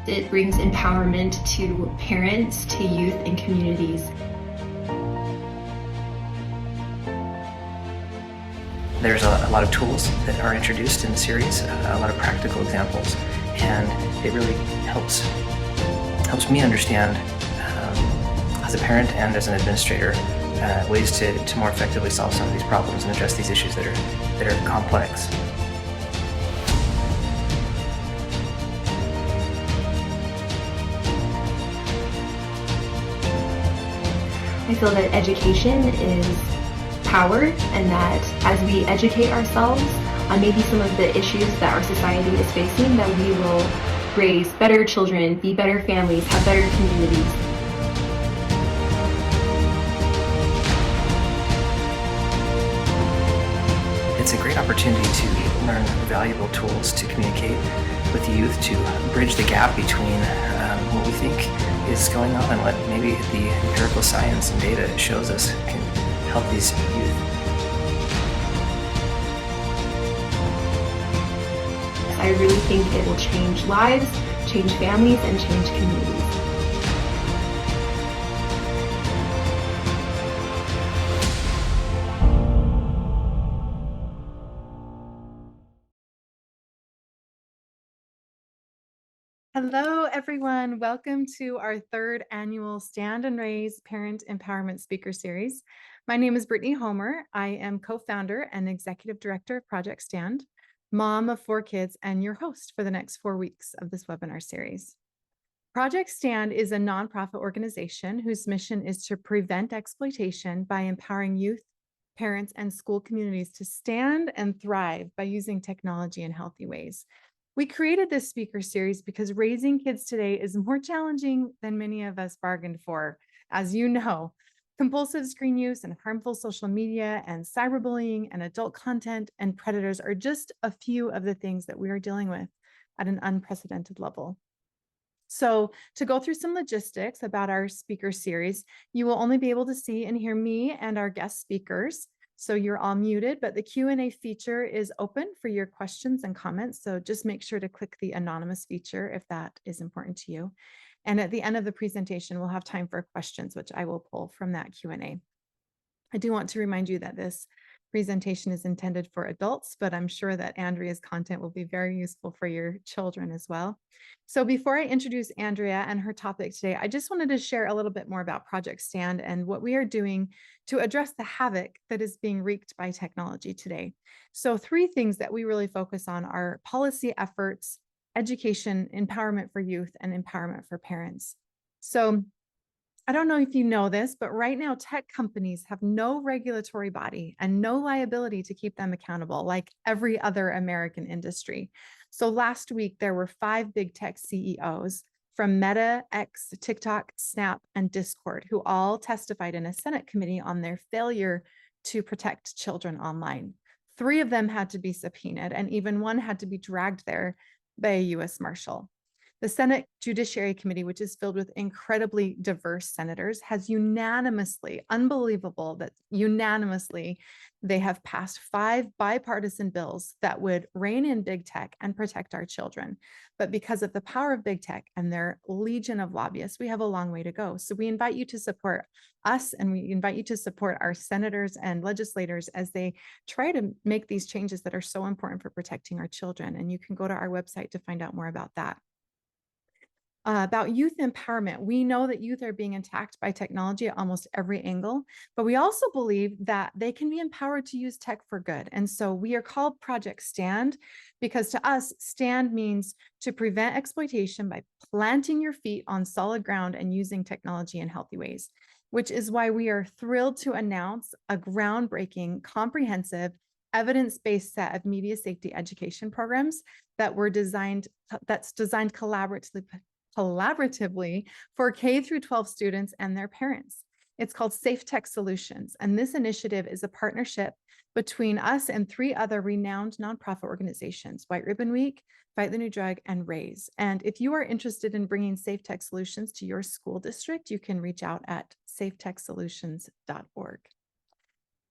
It brings empowerment to parents, to youth, and communities. There's a lot of tools that are introduced in the series, a lot of practical examples, and it really helps me understand, as a parent and as an administrator, ways to more effectively solve some of these problems and address these issues that are complex. I feel that education is power, and that as we educate ourselves on maybe some of the issues that our society is facing, that we will raise better children, be better families, have better communities. It's a great opportunity to learn valuable tools to communicate with the youth, to bridge the gap between what we think is going on and what maybe the empirical science and data shows us can help these youth. I really think it will change lives, change families, and change communities. Hello, everyone. Welcome to our third annual Stand and Raise Parent Empowerment Speaker Series. My name is Brittany Homer. I am co-founder and executive director of Project Stand, mom of 4 kids, and your host for the next 4 weeks of this webinar series. Project Stand is a nonprofit organization whose mission is to prevent exploitation by empowering youth, parents, and school communities to stand and thrive by using technology in healthy ways. We created this speaker series because raising kids today is more challenging than many of us bargained for. As you know, compulsive screen use and harmful social media and cyberbullying and adult content and predators are just a few of the things that we are dealing with at an unprecedented level. So to go through some logistics about our speaker series, you will only be able to see and hear me and our guest speakers. So you're all muted, but the Q&A feature is open for your questions and comments. So just make sure to click the anonymous feature if that is important to you. And at the end of the presentation, we'll have time for questions, which I will pull from that Q&A. I do want to remind you that this presentation is intended for adults, but I'm sure that Andrea's content will be very useful for your children as well. So before I introduce Andrea and her topic today, I just wanted to share a little bit more about Project Stand and what we are doing to address the havoc that is being wreaked by technology today. So 3 things that we really focus on are policy efforts, education, empowerment for youth, and empowerment for parents. So I don't know if you know this, but right now tech companies have no regulatory body and no liability to keep them accountable, like every other American industry. So last week, there were 5 big tech CEOs from Meta, X, TikTok, Snap, and Discord, who all testified in a Senate committee on their failure to protect children online. 3 of them had to be subpoenaed, and even one had to be dragged there by a US Marshal. The Senate Judiciary Committee, which is filled with incredibly diverse senators, has unanimously, unbelievable that unanimously, they have passed 5 bipartisan bills that would rein in big tech and protect our children. But because of the power of big tech and their legion of lobbyists, we have a long way to go. So we invite you to support us, and we invite you to support our senators and legislators as they try to make these changes that are so important for protecting our children. And you can go to our website to find out more about that. About youth empowerment, we know that youth are being attacked by technology at almost every angle, but we also believe that they can be empowered to use tech for good. And so we are called Project Stand because to us, stand means to prevent exploitation by planting your feet on solid ground and using technology in healthy ways, which is why we are thrilled to announce a groundbreaking, comprehensive, evidence-based set of media safety education programs that's designed collaboratively for K through 12 students and their parents. It's called Safe Tech Solutions, and this initiative is a partnership between us and 3 other renowned nonprofit organizations, White Ribbon Week, Fight the New Drug, and RAISE. And if you are interested in bringing Safe Tech Solutions to your school district, you can reach out at safetechsolutions.org.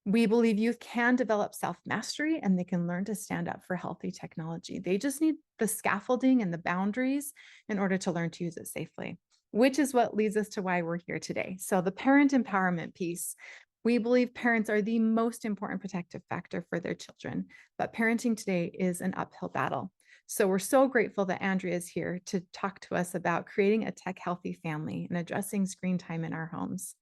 We believe youth can develop self-mastery and they can learn to stand up for healthy technology. They just need the scaffolding and the boundaries in order to learn to use it safely, which is what leads us to why we're here today. So the parent empowerment piece. We believe parents are the most important protective factor for their children, but parenting today is an uphill battle. So we're so grateful that Andrea is here to talk to us about creating a tech-healthy family and addressing screen time in our homes.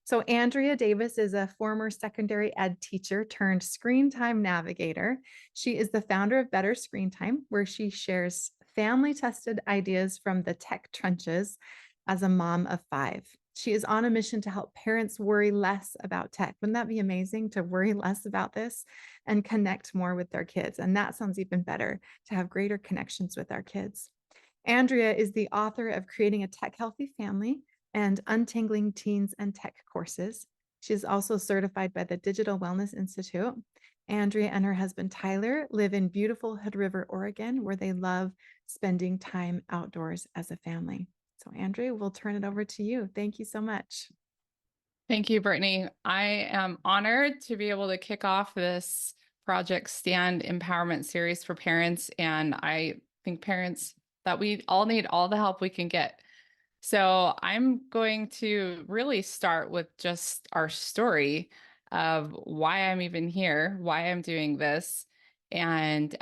So Andrea Davis is a former secondary ed teacher turned screen time navigator. She is the founder of Better Screen Time, where she shares family-tested ideas from the tech trenches as a mom of 5. She is on a mission to help parents worry less about tech. Wouldn't that be amazing to worry less about this and connect more with their kids? And that sounds even better, to have greater connections with our kids. Andrea is the author of Creating a Tech Healthy Family and Untangling Teens and Tech courses. She's also certified by the Digital Wellness Institute. Andrea and her husband Tyler live in beautiful Hood River, Oregon, where they love spending time outdoors as a family. So Andrea, we'll turn it over to you. Thank you so much. Thank you, Brittany. I am honored to be able to kick off this Project Stand Empowerment series for parents. And I think parents that we all need all the help we can get. So I'm going to really start with just our story of why I'm even here, why I'm doing this. And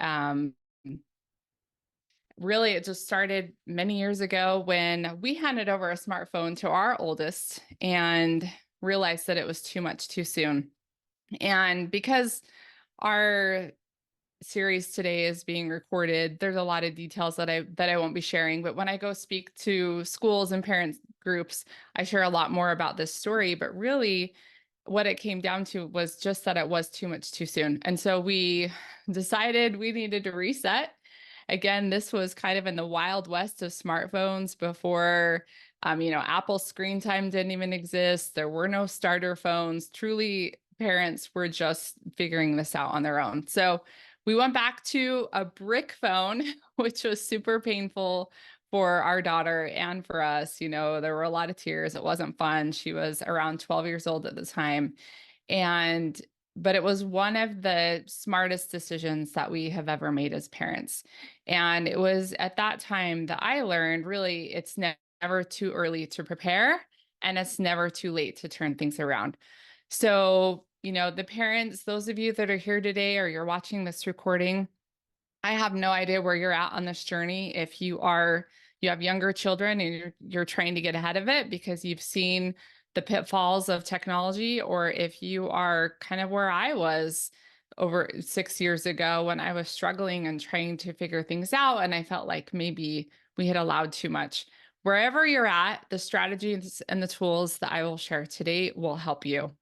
really, it just started many years ago when we handed over a smartphone to our oldest and realized that it was too much too soon. And because our series today is being recorded, there's a lot of details that I won't be sharing, but when I go speak to schools and parents groups, I share a lot more about this story. But really what it came down to was just that it was too much too soon. And so we decided we needed to reset. Again, this was kind of in the wild west of smartphones before, Apple screen time didn't even exist. There were no starter phones. Truly, parents were just figuring this out on their own. So we went back to a brick phone, which was super painful for our daughter and for us. There were a lot of tears. It wasn't fun. She was around 12 years old at the time. But it was one of the smartest decisions that we have ever made as parents. And it was at that time that I learned really it's never too early to prepare and it's never too late to turn things around. So, the parents, those of you that are here today or you're watching this recording, I have no idea where you're at on this journey. If you have younger children and you're trying to get ahead of it because you've seen the pitfalls of technology, or if you are kind of where I was over 6 years ago when I was struggling and trying to figure things out and I felt like maybe we had allowed too much. Wherever you're at, the strategies and the tools that I will share today will help you.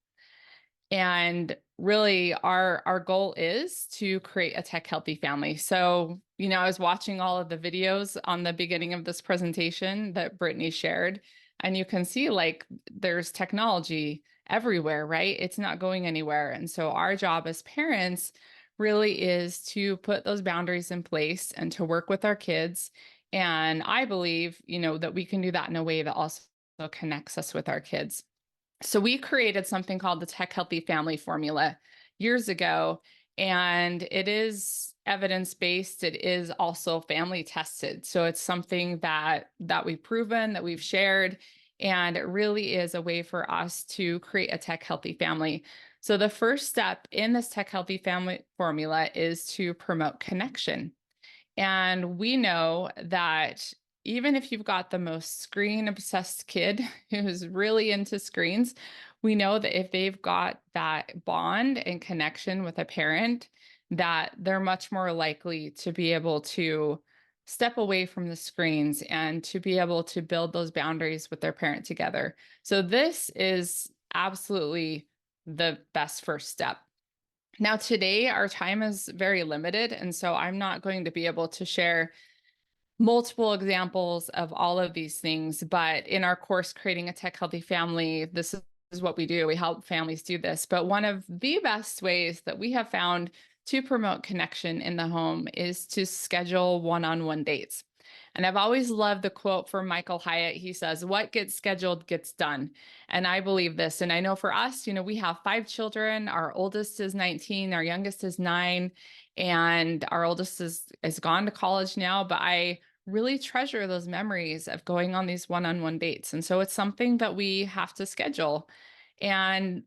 And really our goal is to create a tech healthy family. So, I was watching all of the videos on the beginning of this presentation that Brittany shared, and you can see like there's technology everywhere, right? It's not going anywhere. And so our job as parents really is to put those boundaries in place and to work with our kids. And I believe, that we can do that in a way that also connects us with our kids. So we created something called the Tech Healthy Family Formula years ago, and it is evidence-based. It is also family tested. So it's something that we've proven, that we've shared, and it really is a way for us to create a tech healthy family. So the first step in this Tech Healthy Family Formula is to promote connection. And we know that even if you've got the most screen obsessed kid who's really into screens, we know that if they've got that bond and connection with a parent, that they're much more likely to be able to step away from the screens and to be able to build those boundaries with their parent together. So this is absolutely the best first step. Now, today, our time is very limited, and so I'm not going to be able to share multiple examples of all of these things, but in our course, Creating a Tech Healthy Family, this is what we do. We help families do this. But one of the best ways that we have found to promote connection in the home is to schedule one-on-one dates. And I've always loved the quote from Michael Hyatt. He says, "What gets scheduled gets done." And I believe this. And I know for us, we have 5 children. Our oldest is 19, our youngest is 9, and our oldest is gone to college now. But I really treasure those memories of going on these one-on-one dates. And so it's something that we have to schedule. And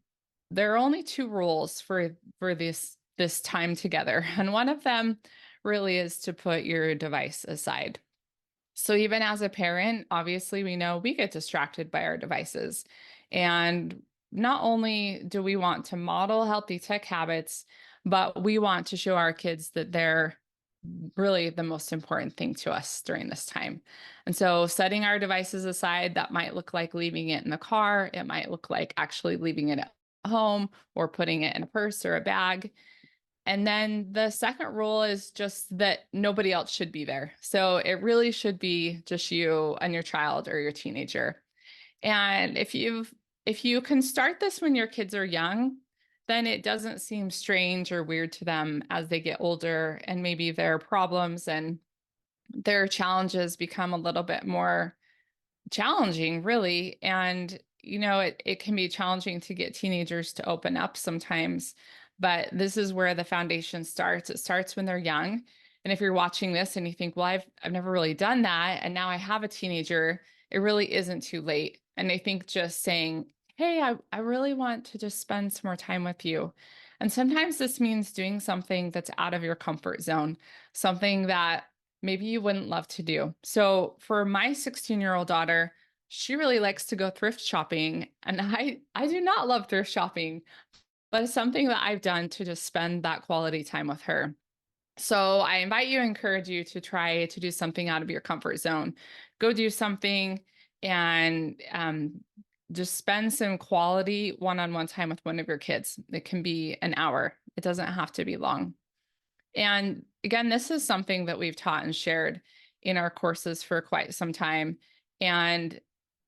there are only 2 rules for this time together. And one of them really is to put your device aside. So even as a parent, obviously we know we get distracted by our devices. And not only do we want to model healthy tech habits, but we want to show our kids that they're really the most important thing to us during this time. And so setting our devices aside, that might look like leaving it in the car. It might look like actually leaving it at home or putting it in a purse or a bag. And then the second rule is just that nobody else should be there. So it really should be just you and your child or your teenager. And if you can start this when your kids are young, then it doesn't seem strange or weird to them as they get older, and maybe their problems and their challenges become a little bit more challenging, really. And, it can be challenging to get teenagers to open up sometimes, but this is where the foundation starts. It starts when they're young. And if you're watching this and you think, well, I've never really done that, and now I have a teenager, it really isn't too late. And I think just saying, hey, I really want to just spend some more time with you. And sometimes this means doing something that's out of your comfort zone, something that maybe you wouldn't love to do. So for my 16-year-old daughter, she really likes to go thrift shopping. And I do not love thrift shopping, but it's something that I've done to just spend that quality time with her. So I invite you, encourage you to try to do something out of your comfort zone. Go do something and just spend some quality one-on-one time with one of your kids. It can be an hour. It doesn't have to be long. And again, this is something that we've taught and shared in our courses for quite some time. And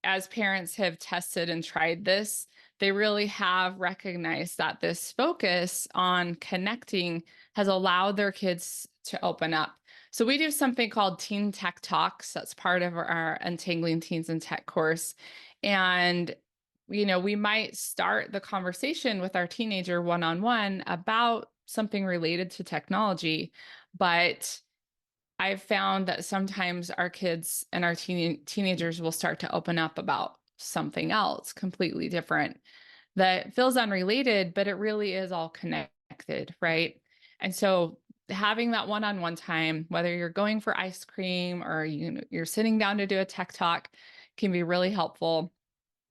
as parents have tested and tried this, they really have recognized that this focus on connecting has allowed their kids to open up. So we do something called Teen Tech Talks. That's part of our Untangling Teens in Tech course. And we might start the conversation with our teenager one-on-one about something related to technology, but I've found that sometimes our kids and our teenagers will start to open up about something else completely different that feels unrelated, but it really is all connected, right? And so having that one-on-one time, whether you're going for ice cream or you're sitting down to do a tech talk, can be really helpful.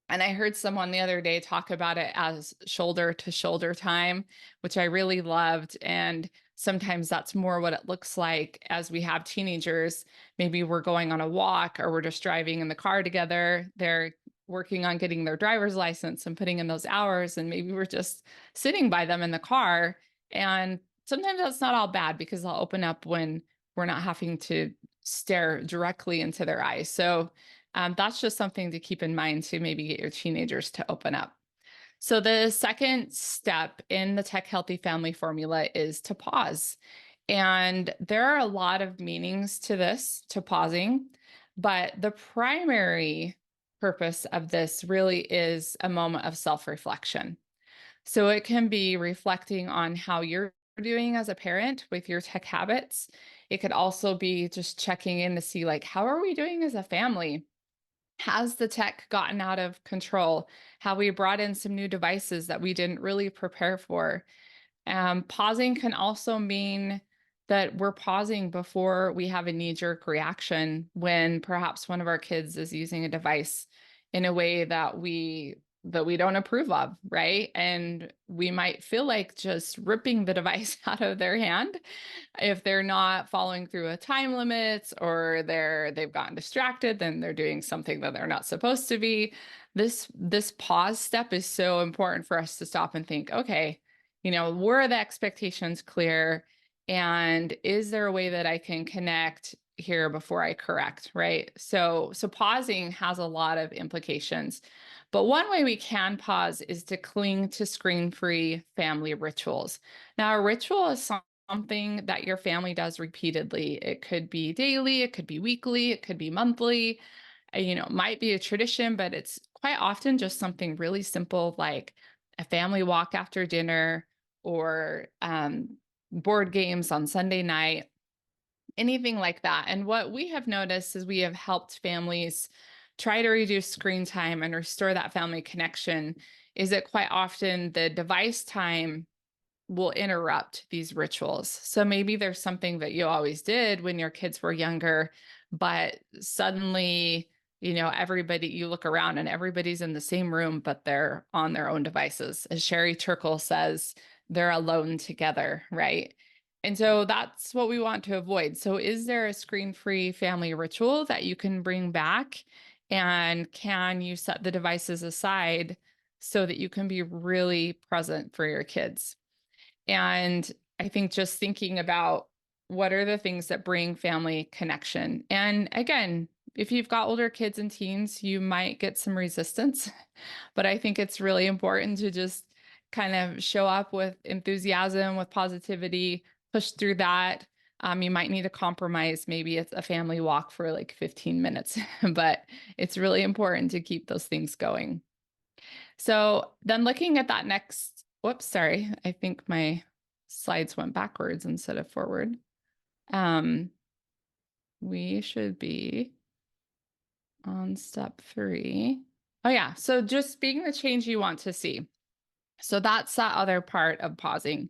And I heard someone the other day talk about it as shoulder to shoulder time, which I really loved. And sometimes that's more what it looks like as we have teenagers. Maybe we're going on a walk or we're just driving in the car together. They're working on getting their driver's license and putting in those hours. And maybe we're just sitting by them in the car. And sometimes that's not all bad because they'll open up when we're not having to stare directly into their eyes. So that's just something to keep in mind to maybe get your teenagers to open up. So the second step in the Tech Healthy Family formula is to pause. And there are a lot of meanings to this, to pausing, but the primary purpose of this really is a moment of self-reflection. So it can be reflecting on how you're doing as a parent with your tech habits. It could also be just checking in to see, like, how are we doing as a family? Has the tech gotten out of control? Have we brought in some new devices that we didn't really prepare for? Pausing can also mean that we're pausing before we have a knee-jerk reaction when perhaps one of our kids is using a device in a way that we don't approve of, right? And we might feel like just ripping the device out of their hand if they're not following through with time limits, or they've gotten distracted, then they're doing something that they're not supposed to be. This pause step is so important for us to stop and think, okay, were the expectations clear? And is there a way that I can connect here before I correct, right? So pausing has a lot of implications. But one way we can pause is to cling to screen-free family rituals. Now, a ritual is something that your family does repeatedly. It could be daily, it could be weekly, it could be monthly. It might be a tradition, but it's quite often just something really simple like a family walk after dinner or board games on Sunday night, anything like that. And what we have noticed is we have helped families try to reduce screen time and restore that family connection, is that quite often the device time will interrupt these rituals. So maybe there's something that you always did when your kids were younger, but suddenly, everybody, you look around and everybody's in the same room, but they're on their own devices. As Sherry Turkle says, they're alone together, right? And so that's what we want to avoid. So is there a screen-free family ritual that you can bring back? And can you set the devices aside so that you can be really present for your kids? And I think just thinking about what are the things that bring family connection. And again, if you've got older kids and teens, you might get some resistance, but I think it's really important to just kind of show up with enthusiasm, with positivity, push through that. You might need a compromise. Maybe it's a family walk for like 15 minutes, but it's really important to keep those things going. So then looking at that next, whoops, sorry, I think my slides went backwards instead of forward. We should be on step 3. Oh yeah, so just being the change you want to see. So that's that other part of pausing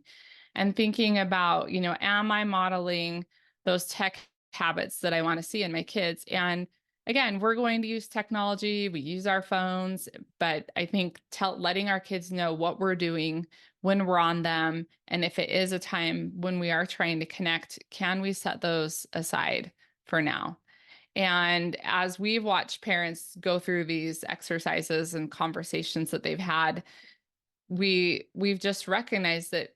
and thinking about, am I modeling those tech habits that I want to see in my kids? And again, we're going to use technology, we use our phones, but I think letting our kids know what we're doing when we're on them, and if it is a time when we are trying to connect, can we set those aside for now? And as we've watched parents go through these exercises and conversations that they've had, we've just recognized that,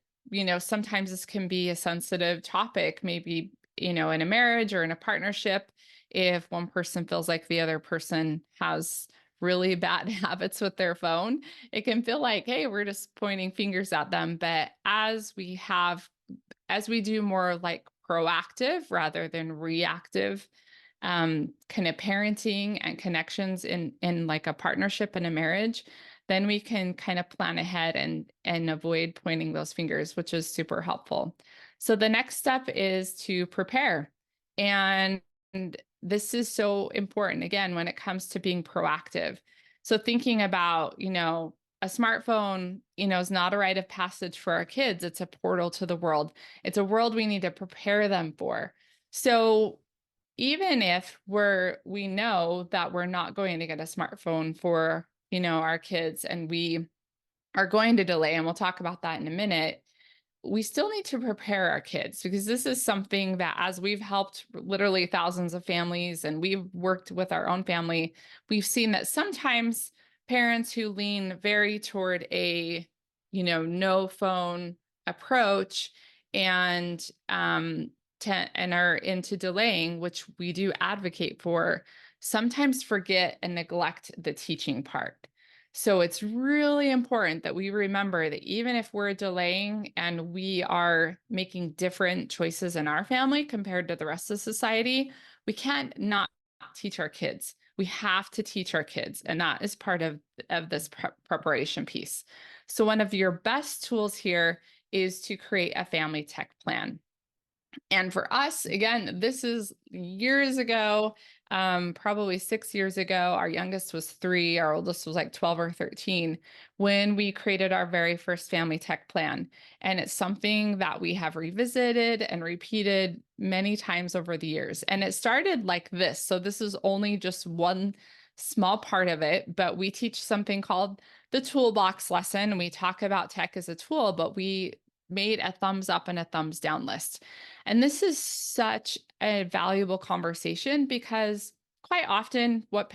sometimes this can be a sensitive topic, maybe, in a marriage or in a partnership. If one person feels like the other person has really bad habits with their phone, it can feel like, hey, we're just pointing fingers at them. But as we do more like proactive rather than reactive kind of parenting and connections in like a partnership and a marriage, then we can kind of plan ahead and avoid pointing those fingers, which is super helpful. So the next step is to prepare. And this is so important, again, when it comes to being proactive. So thinking about, a smartphone, is not a rite of passage for our kids. It's a portal to the world. It's a world we need to prepare them for. So even if we know that we're not going to get a smartphone for, our kids, and we are going to delay, and we'll talk about that in a minute, we still need to prepare our kids, because this is something that, as we've helped literally thousands of families and we've worked with our own family, we've seen that sometimes parents who lean very toward a, no phone approach and are into delaying, which we do advocate for, sometimes forget and neglect the teaching part. So it's really important that we remember that even if we're delaying and we are making different choices in our family compared to the rest of society, we can't not teach our kids. We have to teach our kids, and that is part of this preparation piece. So one of your best tools here is to create a family tech plan. And for us, again, this is years ago, probably 6 years ago. Our youngest was 3, our oldest was like 12 or 13, when we created our very first family tech plan. And it's something that we have revisited and repeated many times over the years. And it started like this. So this is only just one small part of it, but we teach something called the toolbox lesson. We talk about tech as a tool, but we made a thumbs up and a thumbs down list. And this is such a valuable conversation, because quite often what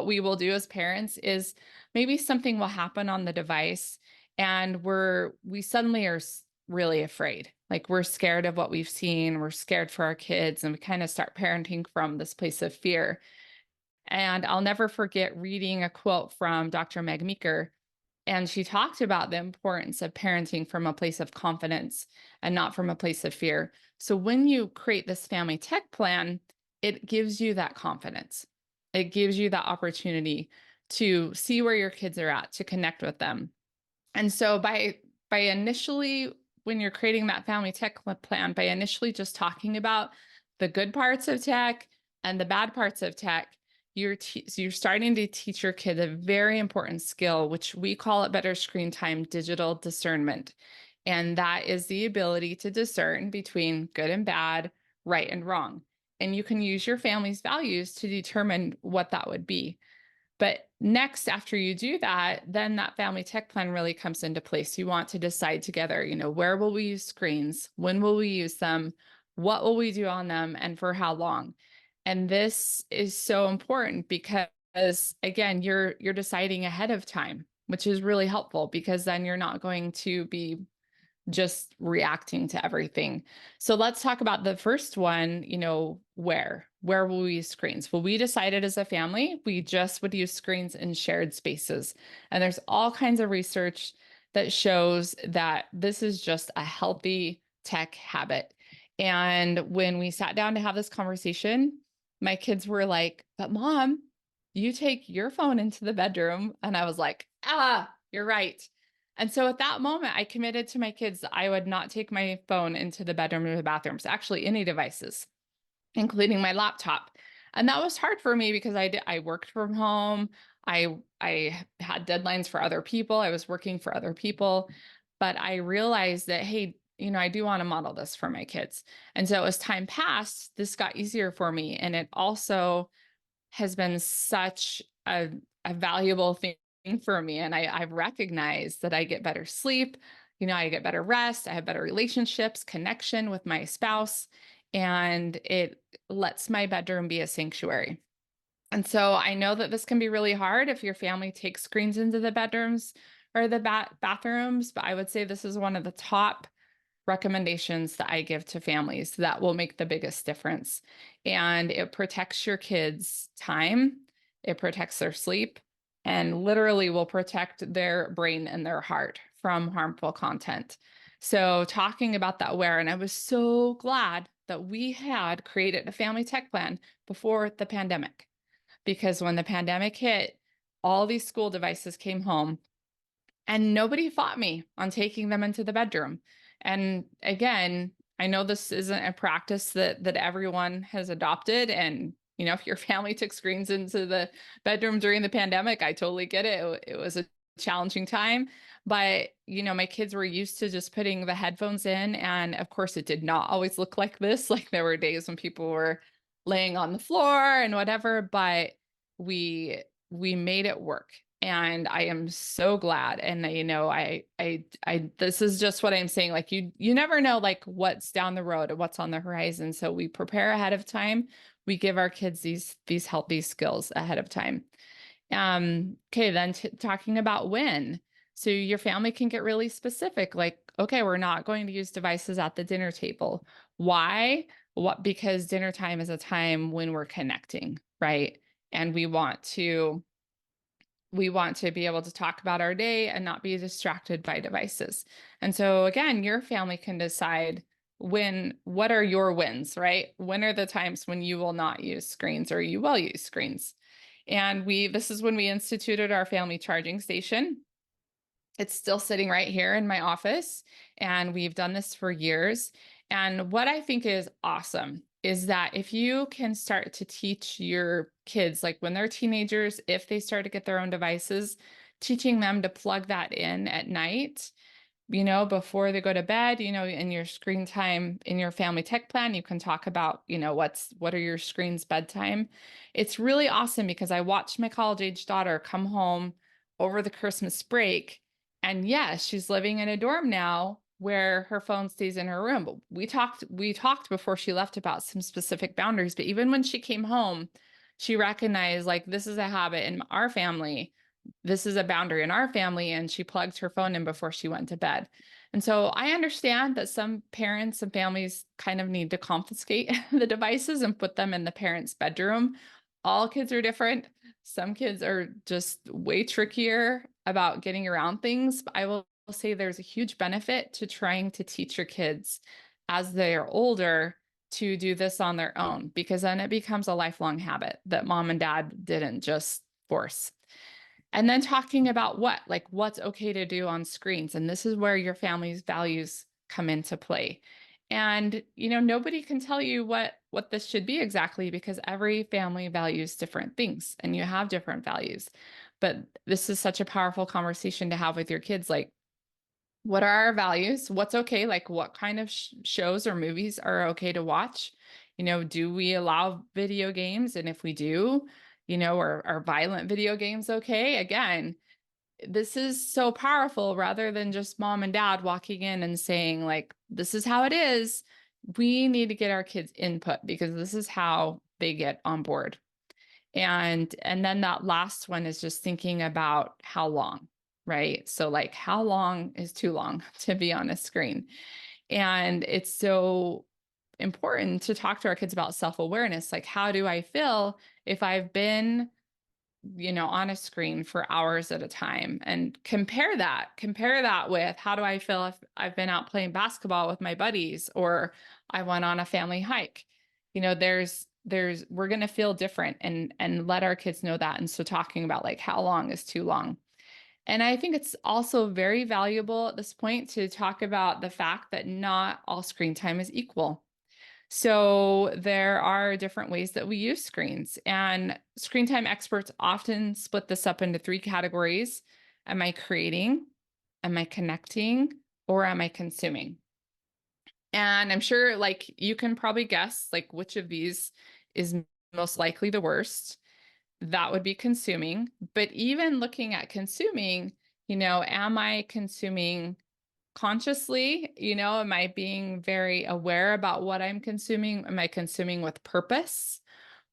we will do as parents is maybe something will happen on the device and we suddenly are really afraid. Like, we're scared of what we've seen, we're scared for our kids, and we kind of start parenting from this place of fear. And I'll never forget reading a quote from Dr. Meg Meeker. And she talked about the importance of parenting from a place of confidence and not from a place of fear. So when you create this family tech plan, it gives you that confidence. It gives you that opportunity to see where your kids are at, to connect with them. And so by initially, when you're creating that family tech plan, by initially just talking about the good parts of tech and the bad parts of tech, you're starting to teach your kid a very important skill, which we call it better screen time, digital discernment. And that is the ability to discern between good and bad, right and wrong. And you can use your family's values to determine what that would be. But next, after you do that, then that family tech plan really comes into place. You want to decide together, where will we use screens? When will we use them? What will we do on them? And for how long? And this is so important because, again, you're deciding ahead of time, which is really helpful because then you're not going to be just reacting to everything. So let's talk about the first one, where will we use screens? Well, we decided as a family, we just would use screens in shared spaces. And there's all kinds of research that shows that this is just a healthy tech habit. And when we sat down to have this conversation, my kids were like, but Mom, you take your phone into the bedroom. And I was like, you're right. And so at that moment, I committed to my kids that I would not take my phone into the bedroom or the bathrooms, actually any devices, including my laptop. And that was hard for me because I worked from home. I had deadlines for other people. I was working for other people, but I realized that, hey, I do want to model this for my kids. And so as time passed, this got easier for me. And it also has been such a valuable thing for me. And I've recognized that I get better sleep, I get better rest, I have better relationships, connection with my spouse, and it lets my bedroom be a sanctuary. And so I know that this can be really hard if your family takes screens into the bedrooms or the bathrooms, but I would say this is one of the top recommendations that I give to families that will make the biggest difference. And it protects your kids' time, it protects their sleep, and literally will protect their brain and their heart from harmful content. So talking about that and I was so glad that we had created a family tech plan before the pandemic, because when the pandemic hit, all these school devices came home and nobody fought me on taking them into the bedroom. And again, I know this isn't a practice that everyone has adopted. And, if your family took screens into the bedroom during the pandemic, I totally get it. It was a challenging time. But, my kids were used to just putting the headphones in. And of course, it did not always look like this. Like there were days when people were laying on the floor and whatever, but we made it work. And I am so glad. And this is just what I'm saying. Like you never know like what's down the road or what's on the horizon. So we prepare ahead of time. We give our kids these healthy skills ahead of time. Okay, then talking about when. So your family can get really specific. Like, okay, we're not going to use devices at the dinner table. Why? Because dinner time is a time when we're connecting, right? And we want to be able to talk about our day and not be distracted by devices. And so again, your family can decide what are your wins, right? When are the times when you will not use screens or you will use screens? And this is when we instituted our family charging station. It's still sitting right here in my office, and we've done this for years. And what I think is awesome is that if you can start to teach your kids, like when they're teenagers, if they start to get their own devices, teaching them to plug that in at night, before they go to bed, in your screen time, in your family tech plan, you can talk about, what are your screens bedtime. It's really awesome because I watched my college-age daughter come home over the Christmas break. And yes, she's living in a dorm now where her phone stays in her room. But we talked before she left about some specific boundaries. But even when she came home, she recognized like this is a habit in our family. This is a boundary in our family, and she plugged her phone in before she went to bed. And so I understand that some parents and families kind of need to confiscate the devices and put them in the parents' bedroom. All kids are different. Some kids are just way trickier about getting around things. I will say there's a huge benefit to trying to teach your kids as they are older to do this on their own, because then it becomes a lifelong habit that mom and dad didn't just force. And then talking about what's okay to do on screens. And this is where your family's values come into play. And, nobody can tell you what this should be exactly, because every family values different things and you have different values. But this is such a powerful conversation to have with your kids. Like, what are our values? What's okay? Like, what kind of shows or movies are okay to watch? Do we allow video games? And if we do, are violent video games okay? Again, this is so powerful, rather than just mom and dad walking in and saying, like, this is how it is. We need to get our kids input, because this is how they get on board. And then that last one is just thinking about how long, right? So like, how long is too long to be on a screen? And it's so important to talk to our kids about self-awareness. Like, how do I feel if I've been on a screen for hours at a time? And compare that with, how do I feel if I've been out playing basketball with my buddies, or I went on a family hike? We're going to feel different, and let our kids know that. And so talking about, like, how long is too long. And I think it's also very valuable at this point to talk about the fact that not all screen time is equal. So there are different ways that we use screens, and screen time experts often split this up into 3 categories. Am I creating? Am I connecting? Or am I consuming? And I'm sure, like, you can probably guess, like, which of these is most likely the worst. That would be consuming. But even looking at consuming, am I consuming consciously? Am I being very aware about what I'm consuming? Am I consuming with purpose?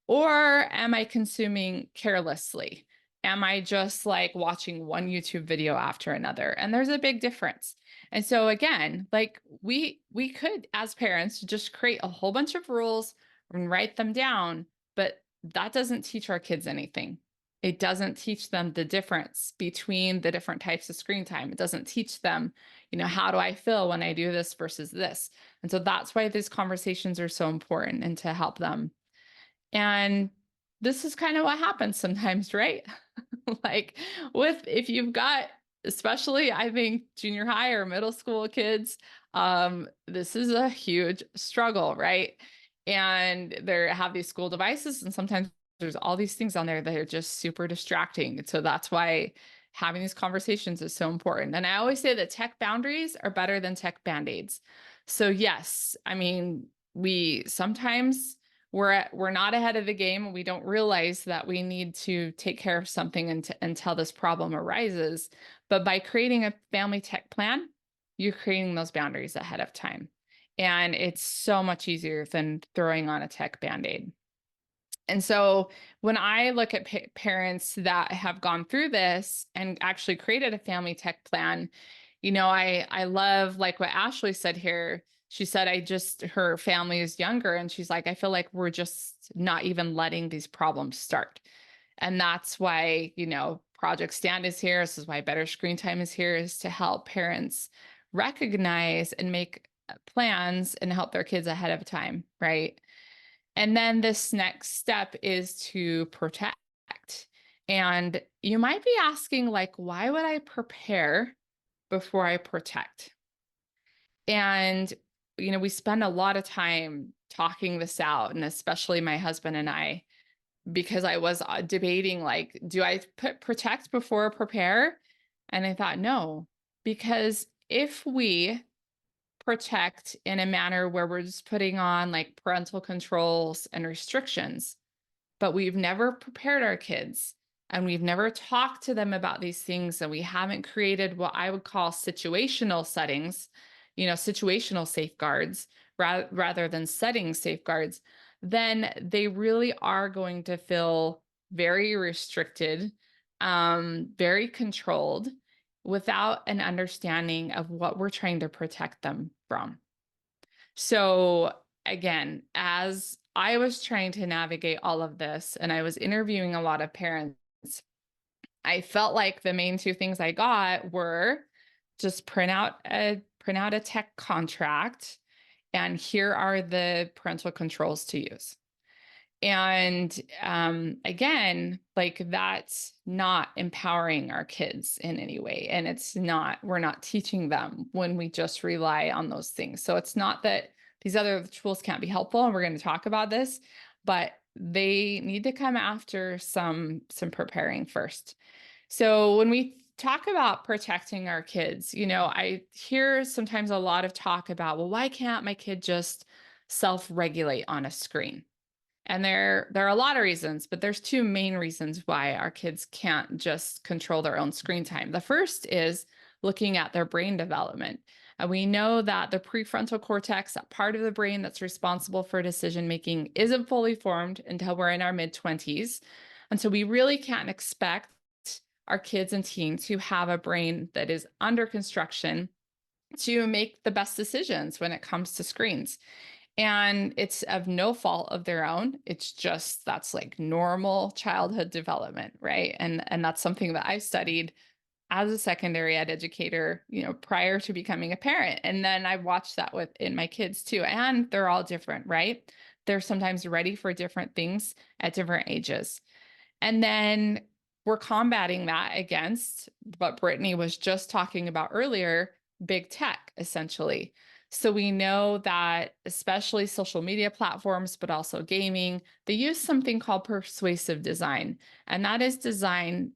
Or am I consuming carelessly? Am I just like watching one YouTube video after another? And there's a big difference. And so again, like, we could, as parents, just create a whole bunch of rules and write them down, but that doesn't teach our kids anything. It doesn't teach them the difference between the different types of screen time. It doesn't teach them, how do I feel when I do this versus this? And so that's why these conversations are so important, and to help them. And this is kind of what happens sometimes, right? Like, if you've got, especially I think junior high or middle school kids, this is a huge struggle, right? And they have these school devices, and sometimes there's all these things on there that are just super distracting. So that's why having these conversations is so important. And I always say that tech boundaries are better than tech band-aids. So yes, I mean, we sometimes we're not ahead of the game. We don't realize that we need to take care of something until this problem arises. But by creating a family tech plan, you're creating those boundaries ahead of time. And it's so much easier than throwing on a tech band-aid. And so when I look at parents that have gone through this and actually created a family tech plan, I love, like, what Ashley said here. She said, her family is younger, and she's like, I feel like we're just not even letting these problems start. And that's why, Project Stand is here. This is why Better Screen Time is here, is to help parents recognize and make plans and help their kids ahead of time, right? And then this next step is to protect. And you might be asking, like, why would I prepare before I protect? And, we spend a lot of time talking this out, and especially my husband and I, because I was debating, like, do I protect before prepare? And I thought, no, because if we protect in a manner where we're just putting on, like, parental controls and restrictions, but we've never prepared our kids, and we've never talked to them about these things, and we haven't created what I would call situational settings, situational safeguards, rather than setting safeguards, then they really are going to feel very restricted, very controlled, without an understanding of what we're trying to protect them from. So again, as I was trying to navigate all of this, and I was interviewing a lot of parents, I felt like the main two things I got were just print out a tech contract, and here are the parental controls to use. And again, like that's not empowering our kids in any way. And we're not teaching them when we just rely on those things. So it's not that these other tools can't be helpful, and we're going to talk about this, but they need to come after some preparing first. So when we talk about protecting our kids, I hear sometimes a lot of talk about, well, why can't my kid just self-regulate on a screen? And there are a lot of reasons, but there's two main reasons why our kids can't just control their own screen time. The first is looking at their brain development. And we know that the prefrontal cortex, that part of the brain that's responsible for decision making, isn't fully formed until we're in our mid-20s. And so we really can't expect our kids and teens who have a brain that is under construction to make the best decisions when it comes to screens. And it's of no fault of their own. It's just that's like normal childhood development, right? And that's something that I studied as a secondary ed educator, prior to becoming a parent. And then I watched that in my kids too. And they're all different, right? They're sometimes ready for different things at different ages. And then we're combating that against what Brittany was just talking about earlier, big tech, essentially. So we know that especially social media platforms, but also gaming, they use something called persuasive design. And that is design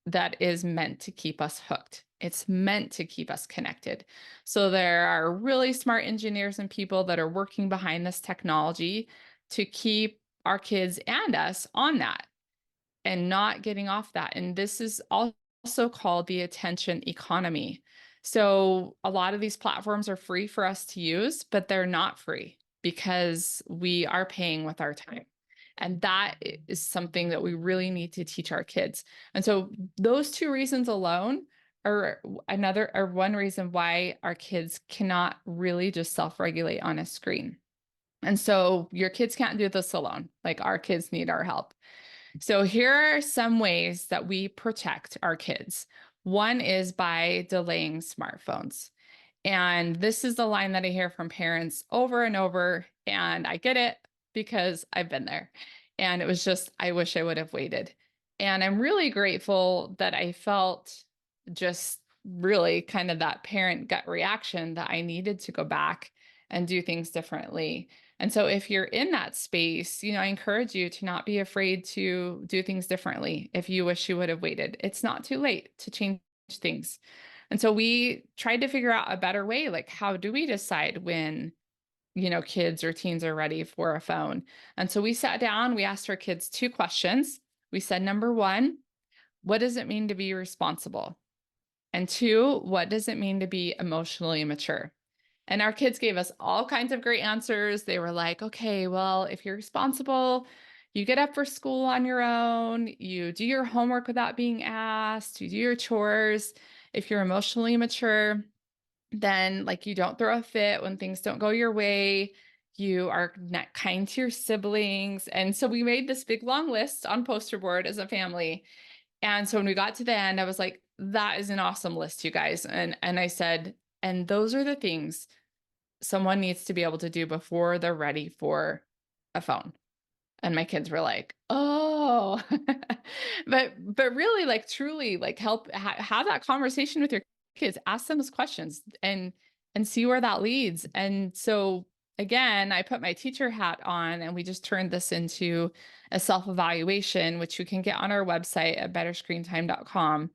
that is meant to keep us hooked. It's meant to keep us connected. So there are really smart engineers and people that are working behind this technology to keep our kids and us on that and not getting off that. And this is also called the attention economy. So a lot of these platforms are free for us to use, but they're not free because we are paying with our time. And that is something that we really need to teach our kids. And so those two reasons alone are one reason why our kids cannot really just self-regulate on a screen. And so your kids can't do this alone. Like our kids need our help. So here are some ways that we protect our kids. One is by delaying smartphones. And this is the line that I hear from parents over and over. And I get it because I've been there. And it was just, I wish I would have waited. And I'm really grateful that I felt just really kind of that parent gut reaction that I needed to go back and do things differently. And so if you're in that space, I encourage you to not be afraid to do things differently. If you wish you would have waited, it's not too late to change things. And so we tried to figure out a better way, like how do we decide when, kids or teens are ready for a phone? And so we sat down, we asked our kids two questions. We said, number one, what does it mean to be responsible? And two, what does it mean to be emotionally mature? And our kids gave us all kinds of great answers. They were like, okay, well, if you're responsible, you get up for school on your own, you do your homework without being asked, you do your chores. If you're emotionally mature, then like you don't throw a fit when things don't go your way. You are not kind to your siblings. And so we made this big long list on poster board as a family. And so when we got to the end, I was like, that is an awesome list, you guys. And I said, and those are the things someone needs to be able to do before they're ready for a phone. And my kids were like, oh, but really like truly like have that conversation with your kids, ask them those questions and see where that leads. And so again, I put my teacher hat on and we just turned this into a self-evaluation, which you can get on our website at betterscreentime.com.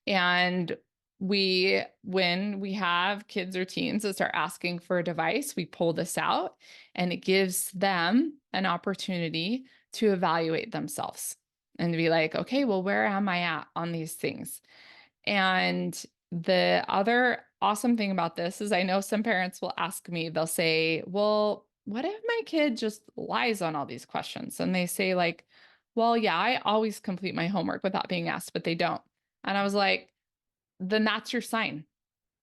And when we have kids or teens that start asking for a device, we pull this out and it gives them an opportunity to evaluate themselves and to be like, okay, well, where am I at on these things? And the other awesome thing about this is I know some parents will ask me, they'll say, well, what if my kid just lies on all these questions? And they say like, well, yeah, I always complete my homework without being asked, but they don't. And I was like, then that's your sign.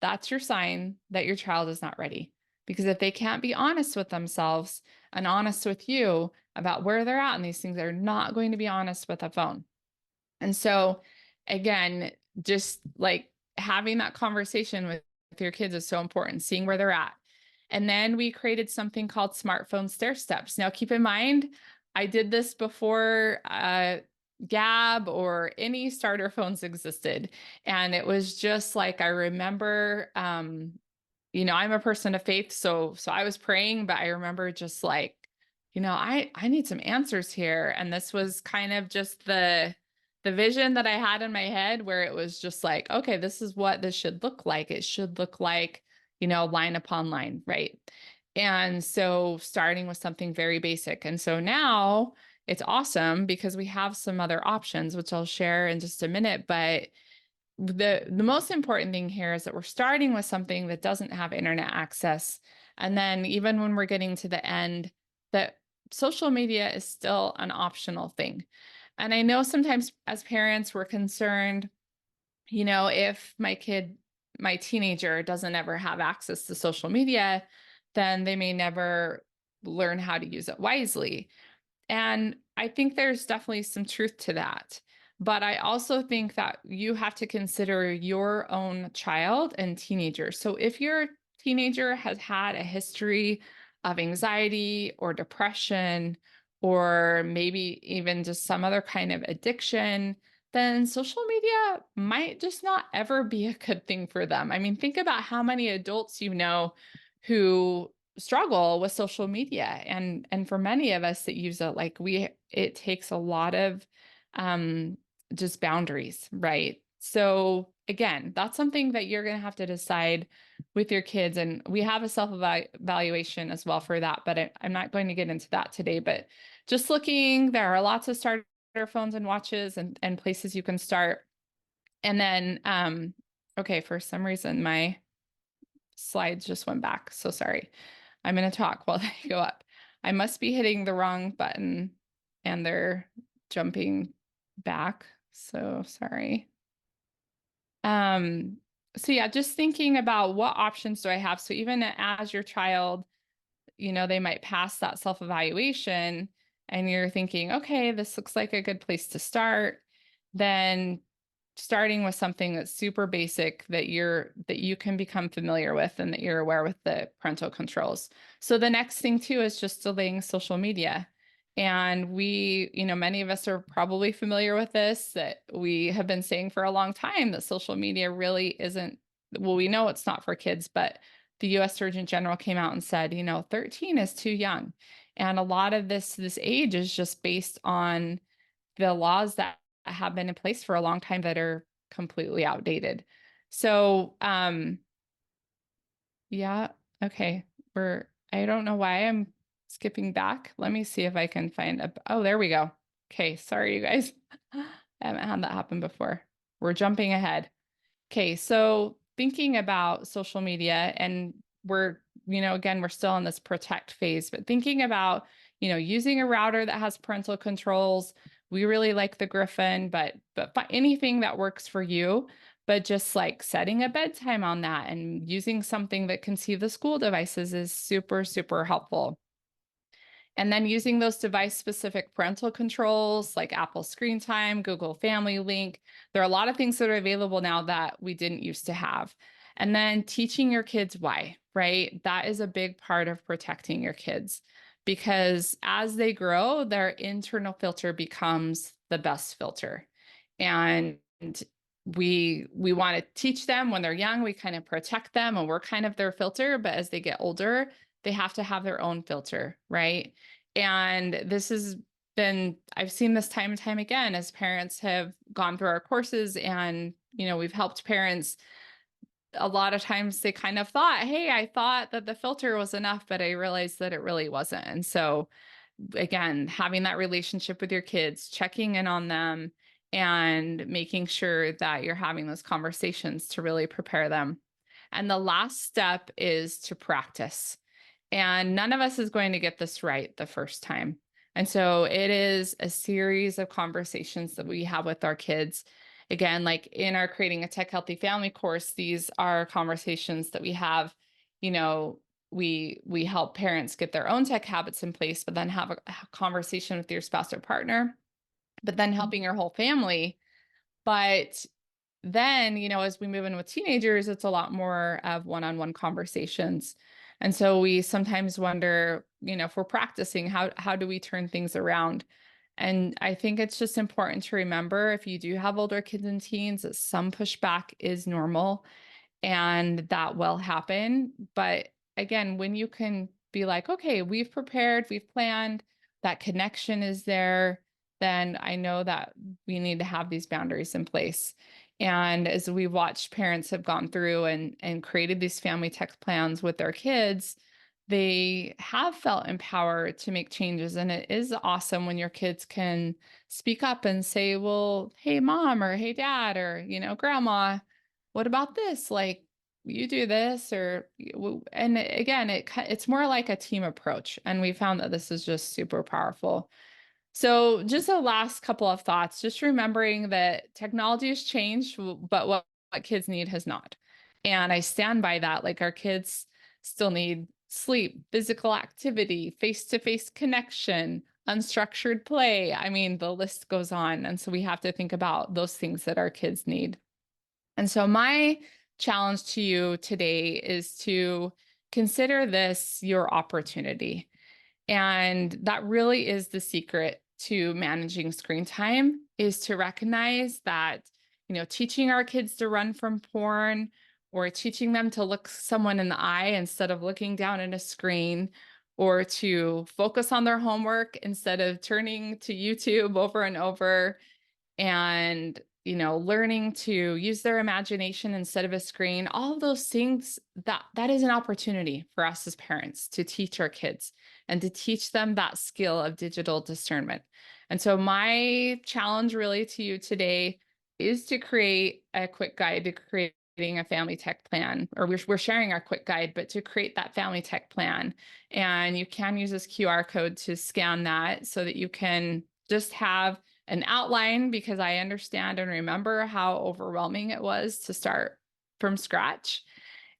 That's your sign that your child is not ready. Because if they can't be honest with themselves and honest with you about where they're at in these things, they're not going to be honest with a phone. And so again, just like having that conversation with your kids is so important, seeing where they're at. And then we created something called smartphone stair steps. Now, keep in mind, I did this before Gab or any starter phones existed. And it was just like, I remember, I'm a person of faith. So I was praying, but I remember just like, I need some answers here. And this was kind of just the vision that I had in my head, where it was just like, okay, this is what this should look like. It should look like, line upon line, right? And so starting with something very basic. And so now it's awesome because we have some other options, which I'll share in just a minute. But the most important thing here is that we're starting with something that doesn't have internet access. And then even when we're getting to the end, that social media is still an optional thing. And I know sometimes as parents, we're concerned, if my teenager doesn't ever have access to social media, then they may never learn how to use it wisely. And I think there's definitely some truth to that. But I also think that you have to consider your own child and teenager. So if your teenager has had a history of anxiety or depression, or maybe even just some other kind of addiction, then social media might just not ever be a good thing for them. I mean, think about how many adults who struggle with social media, and for many of us that use it, like it takes a lot of just boundaries, right? So again, that's something that you're going to have to decide with your kids, and we have a self-evaluation as well for that, but I'm not going to get into that today. But just looking, there are lots of starter phones and watches and places you can start. And then okay, for some reason my slides just went back, so sorry. I'm going to talk while they go up. I must be hitting the wrong button and they're jumping back. So sorry. So yeah, just thinking about what options do I have? So even as your child, they might pass that self-evaluation and you're thinking, okay, this looks like a good place to start. Then starting with something that's super basic that you can become familiar with and that you're aware with the parental controls. So the next thing too is just delaying social media. And many of us are probably familiar with this, that we have been saying for a long time that social media really isn't, well, we know it's not for kids, but the US Surgeon General came out and said, 13 is too young. And a lot of this age is just based on the laws that have been in place for a long time that are completely outdated. So, yeah, okay. I don't know why I'm skipping back. Let me see if I can find oh, there we go. Okay, sorry, you guys. I haven't had that happen before. We're jumping ahead. Okay, so thinking about social media, and we're, again, we're still in this protect phase, but thinking about, using a router that has parental controls. We really like the Griffin, but anything that works for you, but just like setting a bedtime on that and using something that can see the school devices is super, super helpful. And then using those device-specific parental controls like Apple Screen Time, Google Family Link. There are a lot of things that are available now that we didn't used to have. And then teaching your kids why, right? That is a big part of protecting your kids, because as they grow, their internal filter becomes the best filter. And we want to teach them when they're young, we kind of protect them and we're kind of their filter, but as they get older, they have to have their own filter, right? And this has been, I've seen this time and time again as parents have gone through our courses, and, we've helped parents. A lot of times they kind of thought, hey, I thought that the filter was enough, but I realized that it really wasn't. And so again, having that relationship with your kids, checking in on them, and making sure that you're having those conversations to really prepare them. And the last step is to practice. And none of us is going to get this right the first time. And so it is a series of conversations that we have with our kids. Again, like in our Creating a Tech Healthy Family course, these are conversations that we have. We help parents get their own tech habits in place, but then have a conversation with your spouse or partner, but then helping your whole family But then, as we move in with teenagers, it's a lot more of one-on-one conversations. And so we sometimes wonder, if we're practicing, how do we turn things around? And I think it's just important to remember, if you do have older kids and teens, that some pushback is normal and that will happen. But again, when you can be like, okay, we've prepared, we've planned, that connection is there, then I know that we need to have these boundaries in place. And as we watched parents have gone through and created these family tech plans with their kids, they have felt empowered to make changes. And it is awesome when your kids can speak up and say, well, hey, mom, or hey, dad, or, grandma, what about this? Like, you do this, and again, it's more like a team approach. And we found that this is just super powerful. So just the last couple of thoughts, just remembering that technology has changed, but what kids need has not. And I stand by that. Like, our kids still need sleep, physical activity, face-to-face connection, unstructured play. I mean, the list goes on. And so we have to think about those things that our kids need. And so my challenge to you today is to consider this your opportunity. And that really is the secret to managing screen time, is to recognize that, teaching our kids to run from porn, or teaching them to look someone in the eye instead of looking down at a screen, or to focus on their homework instead of turning to YouTube over and over, and learning to use their imagination instead of a screen. All of those things, that is an opportunity for us as parents to teach our kids and to teach them that skill of digital discernment. And so my challenge really to you today is to create a quick guide to creating a family tech plan, or we're sharing our quick guide, but to create that family tech plan. And you can use this QR code to scan that so that you can just have an outline, because I understand and remember how overwhelming it was to start from scratch.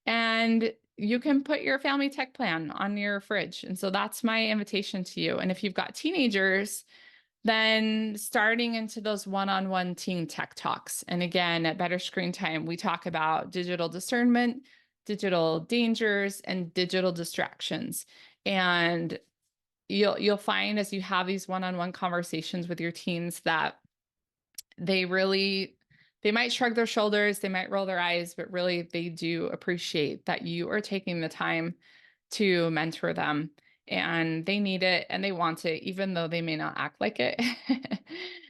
And you can put your family tech plan on your fridge. And so that's my invitation to you. And if you've got teenagers, then starting into those one-on-one teen tech talks. And again, at Better Screen Time, we talk about digital discernment, digital dangers, and digital distractions. And you'll find, as you have these one-on-one conversations with your teens, that they might shrug their shoulders, they might roll their eyes, but really they do appreciate that you are taking the time to mentor them, and they need it and they want it, even though they may not act like it.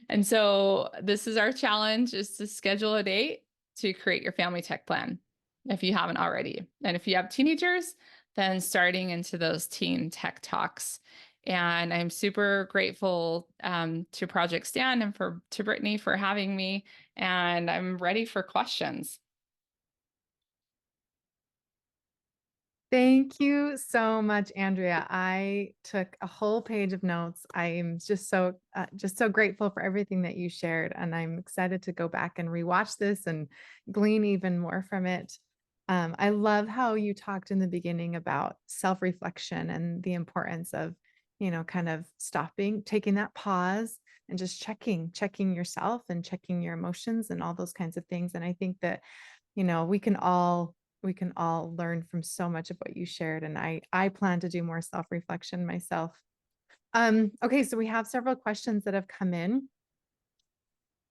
And so this is our challenge, is to schedule a date to create your family tech plan if you haven't already. And if you have teenagers, then starting into those teen tech talks. And I'm super grateful to Project Stand and to Brittany for having me. And I'm ready for questions. Thank you so much, Andrea. I took a whole page of notes. I'm just so grateful for everything that you shared, and I'm excited to go back and rewatch this and glean even more from it. I love how you talked in the beginning about self-reflection and the importance of, kind of stopping, taking that pause and just checking yourself and checking your emotions and all those kinds of things. And I think that, we can all learn from so much of what you shared. And I plan to do more self-reflection myself. Okay, so we have several questions that have come in.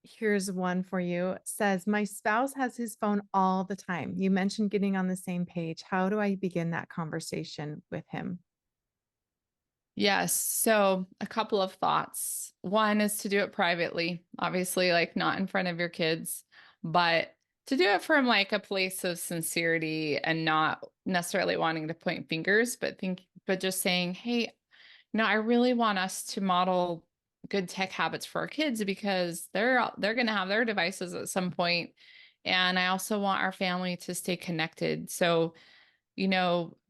Here's one for you. It says, my spouse has his phone all the time. You mentioned getting on the same page. How do I begin that conversation with him? Yes. So a couple of thoughts. One is to do it privately, obviously, like not in front of your kids, but to do it from like a place of sincerity and not necessarily wanting to point fingers, but just saying, hey, I really want us to model good tech habits for our kids, because they're going to have their devices at some point. And I also want our family to stay connected. So,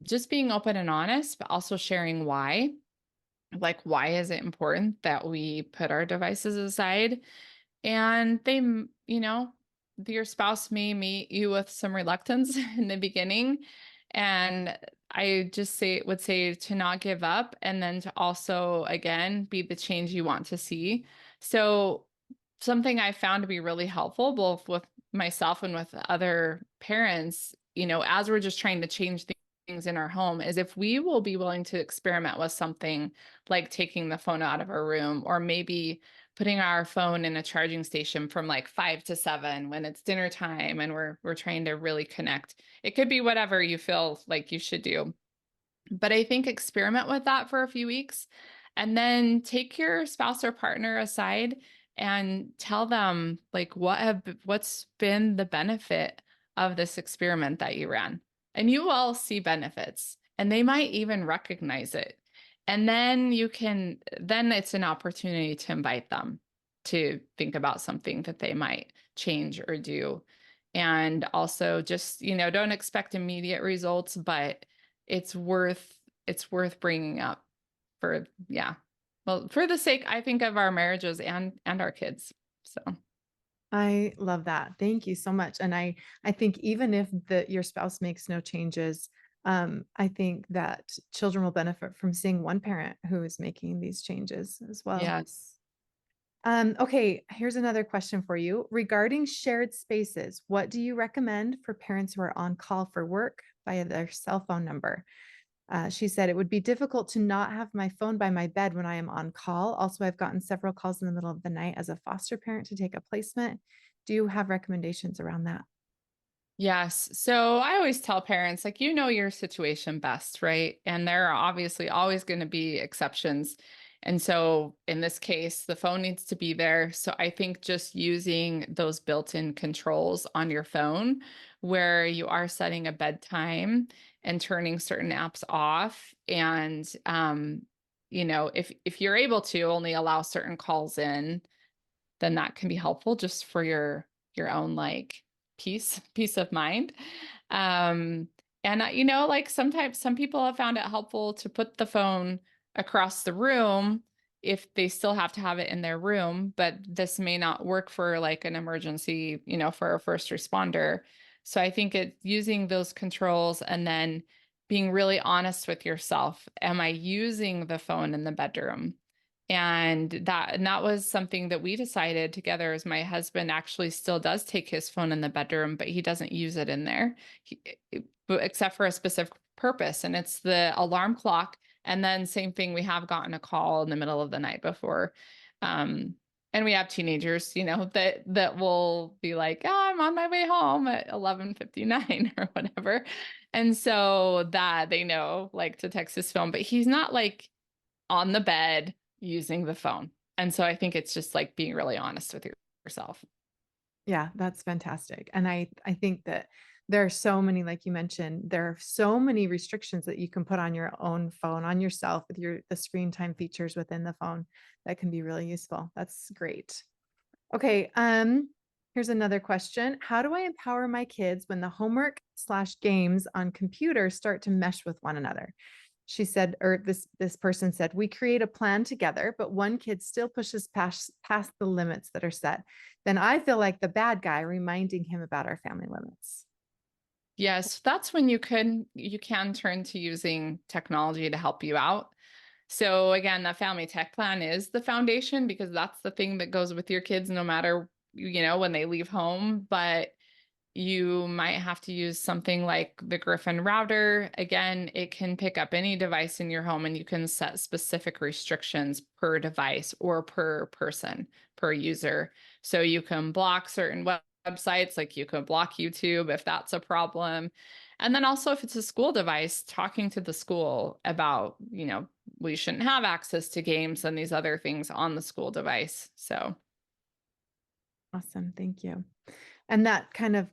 just being open and honest, but also sharing why. Like, why is it important that we put our devices aside? And your spouse may meet you with some reluctance in the beginning. And I just would say to not give up, and then to also, again, be the change you want to see. So something I found to be really helpful, both with myself and with other parents, as we're just trying to change things in our home, is if we will be willing to experiment with something like taking the phone out of our room, or maybe putting our phone in a charging station from like 5 to 7 when it's dinner time and we're trying to really connect. It could be whatever you feel like you should do. But I think experiment with that for a few weeks and then take your spouse or partner aside and tell them like what's been the benefit of this experiment that you ran. And you will see benefits and they might even recognize it. And then then it's an opportunity to invite them to think about something that they might change or do. And also just, don't expect immediate results, but it's worth bringing up for, yeah, well, for the sake, I think, of our marriages and our kids. So I love that. Thank you so much. And I think even if your spouse makes no changes, I think that children will benefit from seeing one parent who is making these changes as well. yes. Okay, here's another question for you. Regarding shared spaces, what do you recommend for parents who are on call for work via their cell phone number? She said, it would be difficult to not have my phone by my bed when I am on call. Also, I've gotten several calls in the middle of the night as a foster parent to take a placement. Do you have recommendations around that? Yes. So I always tell parents, like, your situation best, right? And there are obviously always going to be exceptions. And so in this case, the phone needs to be there. So I think just using those built-in controls on your phone where you are setting a bedtime and turning certain apps off. And, if you're able to only allow certain calls in, then that can be helpful just for your own like peace of mind. um and like sometimes some people have found it helpful to put the phone across the room if they still have to have it in their room, but this may not work for like an emergency, for a first responder. So I think it's using those controls and then being really honest with yourself. Am I using the phone in the bedroom? And that was something that we decided together, as my husband actually still does take his phone in the bedroom, but he doesn't use it in there, except for a specific purpose. And it's the alarm clock. And then same thing, we have gotten a call in the middle of the night before. And we have teenagers, that will be like, oh, I'm on my way home at 11:59 or whatever. And so that they know like to text his phone, but he's not like on the bed using the phone. And so I think it's just like being really honest with yourself. Yeah, that's fantastic. And I think that there are so many, like you mentioned, there are so many restrictions that you can put on your own phone, on yourself with the screen time features within the phone that can be really useful. That's great. Okay, here's another question. How do I empower my kids when the homework/games on computer start to mesh with one another? She said, or this person said, we create a plan together, but one kid still pushes past the limits that are set. Then I feel like the bad guy reminding him about our family limits. Yes, that's when you can turn to using technology to help you out. So again, the family tech plan is the foundation because that's the thing that goes with your kids no matter, when they leave home. But you might have to use something like the Griffin router. Again, it can pick up any device in your home and you can set specific restrictions per device or per person, per user. So you can block certain websites, like you could block YouTube if that's a problem. And then also if it's a school device, talking to the school about, we shouldn't have access to games and these other things on the school device. So Awesome. Thank you. And that kind of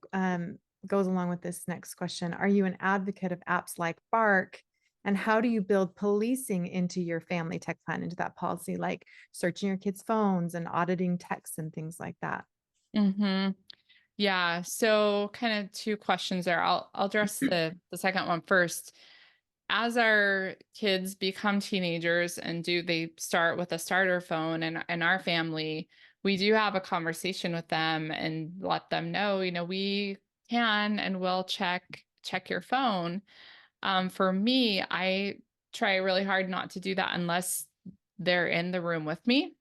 goes along with this next question. Are you an advocate of apps like Bark? And how do you build policing into your family tech plan, into that policy, like searching your kids' phones and auditing texts and things like that? mm-hmm. Yeah, so kind of two questions there. I'll address the second one first. As our kids become teenagers and they start with a starter phone in our family, we do have a conversation with them and let them know, we can and will check your phone. For me, I try really hard not to do that unless they're in the room with me.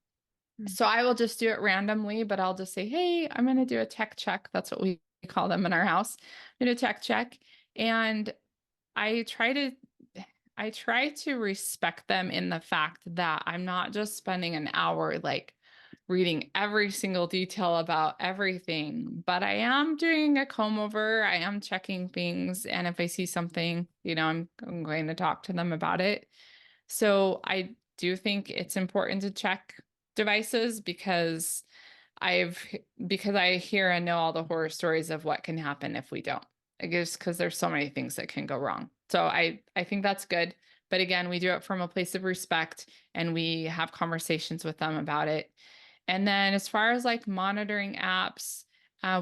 So I will just do it randomly, but I'll just say, hey, I'm going to do a tech check. That's what we call them in our house. I'm going to do a tech check. And I try to respect them in the fact that I'm not just spending an hour like reading every single detail about everything, but I am doing a comb over. I am checking things. And if I see something, I'm going to talk to them about it. So I do think it's important to check devices because I've because I hear and know all the horror stories of what can happen if we don't. I guess because there's so many things that can go wrong. So I think that's good. But again, we do it from a place of respect and we have conversations with them about it. And then as far as like monitoring apps,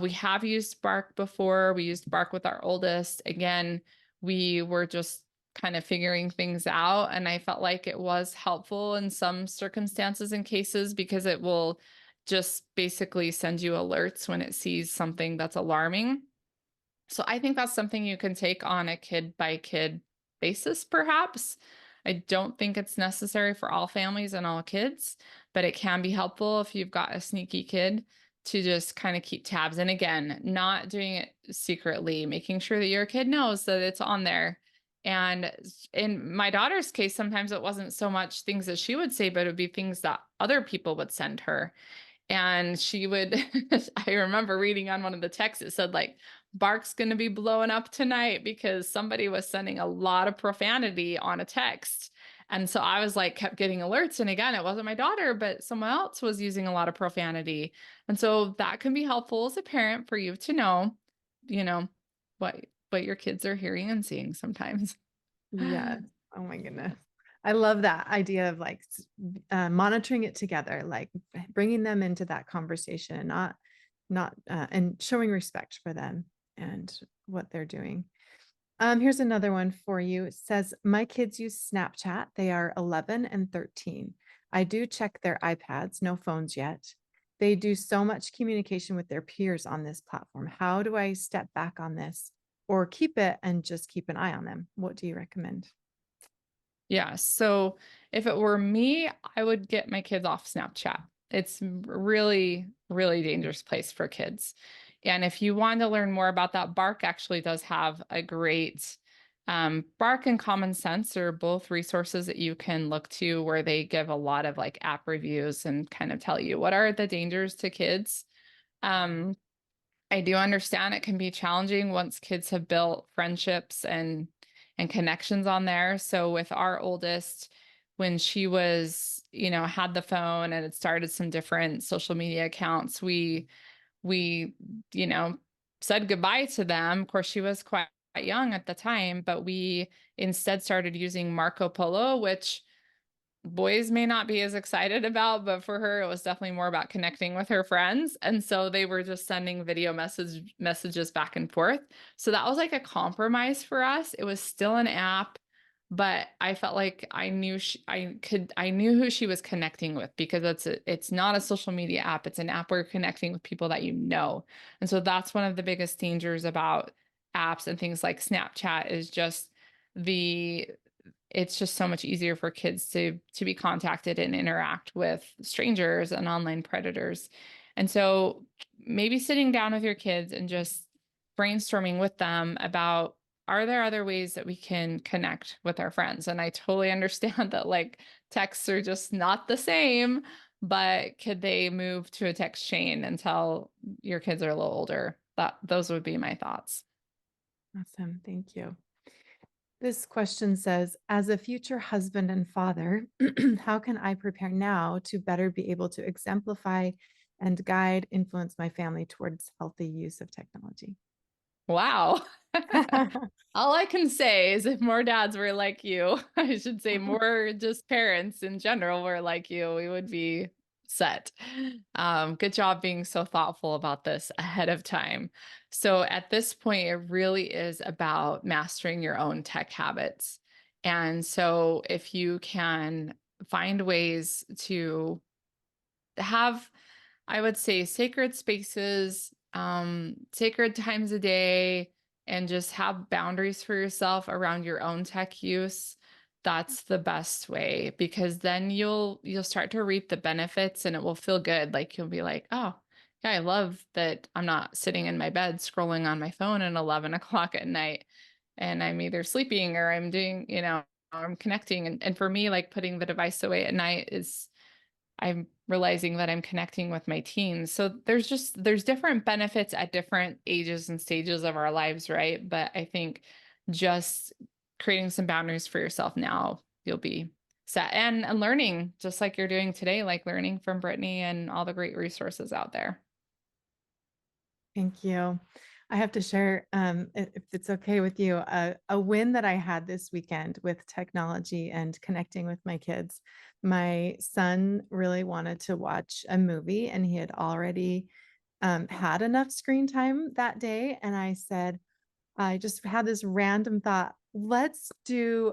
we have used Bark before. We used Bark with our oldest. Again, we were just kind of figuring things out. And I felt like it was helpful in some circumstances and cases because it will just basically send you alerts when it sees something that's alarming. So I think that's something you can take on a kid by kid basis, perhaps. I don't think it's necessary for all families and all kids, but it can be helpful if you've got a sneaky kid to just kind of keep tabs. And again, not doing it secretly, making sure that your kid knows that it's on there. And in my daughter's case, sometimes it wasn't so much things that she would say, but it would be things that other people would send her. And she would, I remember reading on one of the texts, it said like, Bark's going to be blowing up tonight because somebody was sending a lot of profanity on a text. And so I was like, kept getting alerts. And again, it wasn't my daughter, but someone else was using a lot of profanity. And so that can be helpful as a parent for you to know, you know, what your kids are hearing and seeing sometimes. Yes. Oh my goodness. I love that idea of like monitoring it together, like bringing them into that conversation and not and showing respect for them and what they're doing. Here's another one for you. It says, my kids use Snapchat. They are 11 and 13. I do check their iPads, no phones yet. They do so much communication with their peers on this platform. How do I step back on this or keep it and just keep an eye on them? What do you recommend? Yeah. So if it were me, I would get my kids off Snapchat. It's really, really dangerous place for kids. And if you want to learn more about that, Bark actually does have a great Bark and Common Sense are both resources that you can look to where they give a lot of like app reviews and kind of tell you what are the dangers to kids. I do understand it can be challenging once kids have built friendships and connections on there. So with our oldest, when she was, had the phone and it started some different social media accounts, we, said goodbye to them. Of course, she was quite young at the time, but we instead started using Marco Polo, which boys may not be as excited about, but for her, it was definitely more about connecting with her friends. And so they were just sending video messages back and forth. So that was like a compromise for us. It was still an app, but I felt like I knew I knew who she was connecting with because it's not a social media app. It's an app where you're connecting with people that you know. And so that's one of the biggest dangers about apps and things like Snapchat is just it's just so much easier for kids to be contacted and interact with strangers and online predators. And so maybe sitting down with your kids and just brainstorming with them about, are there other ways that we can connect with our friends? And I totally understand that like texts are just not the same, but could they move to a text chain until your kids are a little older? Those would be my thoughts. Awesome. Thank you. This question says, as a future husband and father, how can I prepare now to better be able to exemplify and influence my family towards healthy use of technology? Wow. All I can say is if more dads were like you, I should say more just parents in general were like you, we would be set. Good job being so thoughtful about this ahead of time. So at this point, it really is about mastering your own tech habits. And so if you can find ways to have, I would say, sacred spaces, sacred times a day, and just have boundaries for yourself around your own tech use. that's the best way, because then you'll start to reap the benefits and it will feel good. Like you'll be like, oh, yeah, I love that I'm not sitting in my bed scrolling on my phone at 11 o'clock at night and I'm either sleeping or I'm doing, I'm connecting. And for me, like putting the device away at night is I'm realizing that I'm connecting with my teens. So there's different benefits at different ages and stages of our lives, right? But I think just creating some boundaries for yourself now, you'll be set and learning just like you're doing today, like learning from Brittany and all the great resources out there. Thank you. I have to share, if it's okay with you, a win that I had this weekend with technology and connecting with my kids. My son really wanted to watch a movie, and he had already had enough screen time that day. And I said, I just had this random thought, let's do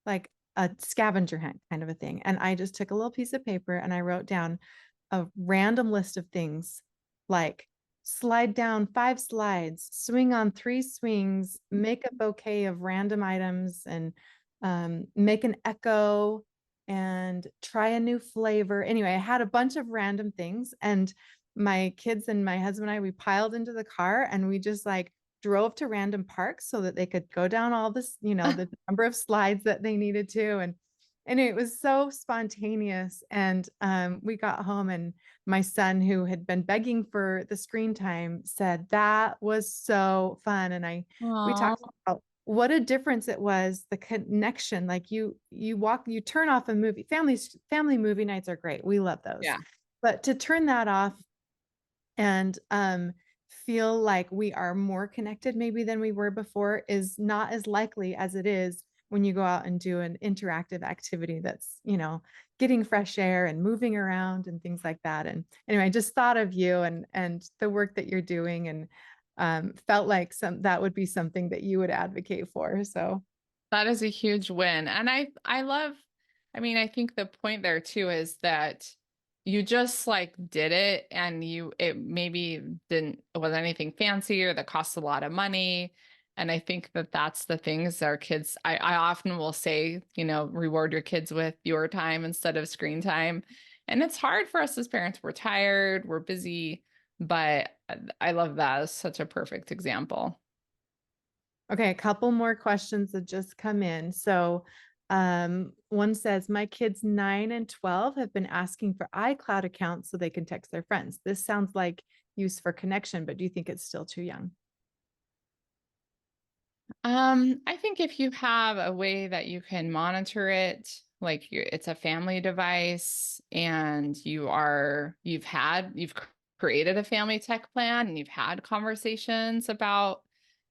like a scavenger hunt kind of a thing. And I just took a little piece of paper and I wrote down a random list of things like slide down 5 slides, swing on 3 swings, make a bouquet of random items, and make an echo and try a new flavor. Anyway, I had a bunch of random things, and my kids and my husband and I, we piled into the car and we just like drove to random parks so that they could go down all this, the number of slides that they needed to. And it was so spontaneous. And we got home and my son, who had been begging for the screen time, said that was so fun. And we Aww. talked about what a difference it was, the connection. Like you turn off a movie. Family movie nights are great. We love those. Yeah. But to turn that off and feel like we are more connected maybe than we were before is not as likely as it is when you go out and do an interactive activity that's, getting fresh air and moving around and things like that. And anyway, I just thought of you and the work that you're doing, and felt like that would be something that you would advocate for. So That is a huge win. And I love, I mean, I think the point there too is that you just like did it and it maybe it wasn't anything fancy or that cost a lot of money. And I think that that's the things our kids, I often will say, reward your kids with your time instead of screen time. And it's hard for us as parents. We're tired, we're busy, but I love that as such a perfect example. okay, a couple more questions that just come in. So one says, my kids 9 and 12 have been asking for iCloud accounts so they can text their friends. This sounds like use for connection, but do you think it's still too young? I think if you have a way that you can monitor it, like it's a family device and you've created a family tech plan and you've had conversations about,